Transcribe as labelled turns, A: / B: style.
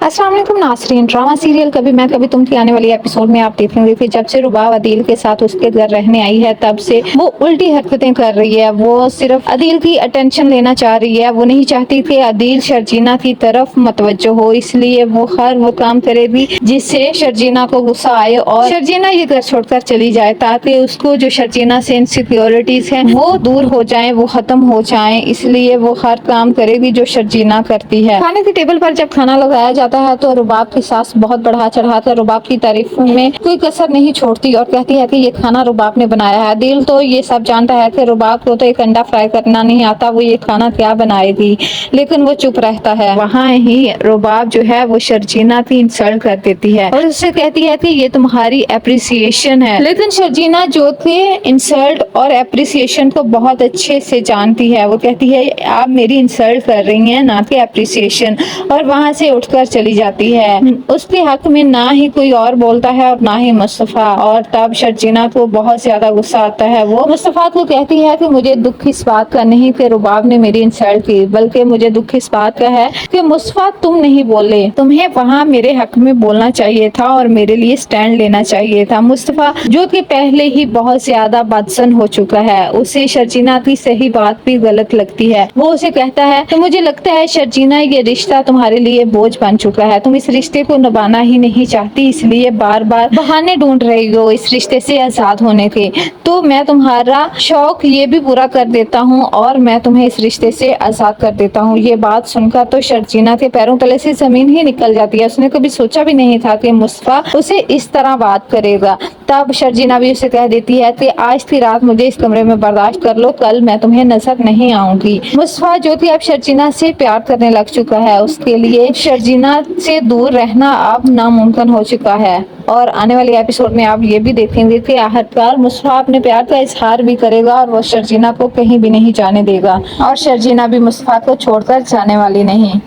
A: अस्सलाम वालेकुम नाज़रीन। ड्रामा सीरियल कभी मैं कभी तुम की आने वाली एपिसोड में आप देखेंगे कि जब से रुबाब अदील के साथ उसके घर रहने आई है तब से वो उल्टी हरकतें कर रही है। वो सिर्फ अदील की अटेंशन लेना चाह रही है। वो नहीं चाहती कि अदील शर्जीना की तरफ मतवज्जो हो, इसलिए वो हर वो काम करेगी जिससे शर्जीना को गुस्सा आए और शर्जीना ये घर छोड़कर चली जाए, ताकि उसको जो शर्जीना से इनसिक्योरिटीज है वो दूर हो जाए, वो खत्म हो जाए। इसलिए वो हर काम करेगी जो शर्जीना करती है। खाने की टेबल पर जब खाना लगाया जाता है तो रुबाब की सास बहुत बढ़ा चढ़ाकर रुबाब की तारीफ में कोई कसर नहीं छोड़ती और कहती है कि ये खाना रुबाब ने बनाया है। दिल तो ये सब जानता है कि रुबाब को तो एक अंडा फ्राई करना नहीं आता, वो ये खाना क्या बनाएगी, लेकिन वो चुप रहता है। वहाँ ही रुबाब जो है वो शर्जीना की इंसल्ट कर देती है और उससे कहती है कि ये तुम्हारी एप्रिसिएशन है। लेकिन शर्जीना जो थे इंसल्ट और एप्रिसिएशन को बहुत अच्छे से जानती है। वो कहती है आप मेरी इंसल्ट कर रही हैं, ना कि एप्रिसिएशन, और वहाँ से उठकर चली जाती है। उसके हक में ना ही कोई और बोलता है और ना ही मुस्तफा। और तब शर्जीना को बहुत ज्यादा गुस्सा आता है। वो मुस्तफा को कहती है कि मुझे दुख इस बात का नहीं कि रुबाब ने मेरी इंसल्ट की, बल्कि मुझे दुख इस बात का है कि मुस्तफा तुम नहीं बोले, तुम्हें वहाँ मेरे हक में बोलना चाहिए था और मेरे लिए स्टैंड लेना चाहिए था। मुस्तफा जो कि पहले ही बहुत ज्यादा बदसन हो चुका है, उसे शर्जीना की सही बात भी गलत लगती है। वो उसे कहता है तो मुझे लगता है शर्जीना ये रिश्ता तुम्हारे लिए बोझ बन चुका है, तुम इस रिश्ते को निभाना ही नहीं चाहती, इसलिए बार बार बहाने ढूंढ रही हो इस रिश्ते से आजाद होने के। तो मैं तुम्हारा शौक ये भी पूरा कर देता हूँ और मैं तुम्हें इस रिश्ते से आजाद कर देता हूँ। ये बात सुनकर तो शर्जीना के पैरों तले से जमीन ही निकल जाती है। उसने कभी सोचा भी नहीं था कि मुस्तफा उसे इस तरह बात करेगा। तब शर्जीना भी उसे कह देती है कि आज की रात मुझे इस कमरे में बर्दाश्त कर लो, कल मैं तुम्हें नजर नहीं आऊंगी। मुस्तफा जो कि अब शर्जीना से प्यार करने लग चुका है, उसके लिए शर्जीना से दूर रहना अब नामुमकिन हो चुका है। और आने वाले एपिसोड में आप ये भी देखेंगे कि आखिरकार मुस्तफा अपने प्यार का इजहार भी करेगा और वो शर्जीना को कहीं भी नहीं जाने देगा और शर्जीना भी मुस्तफा को छोड़कर जाने वाली नहीं।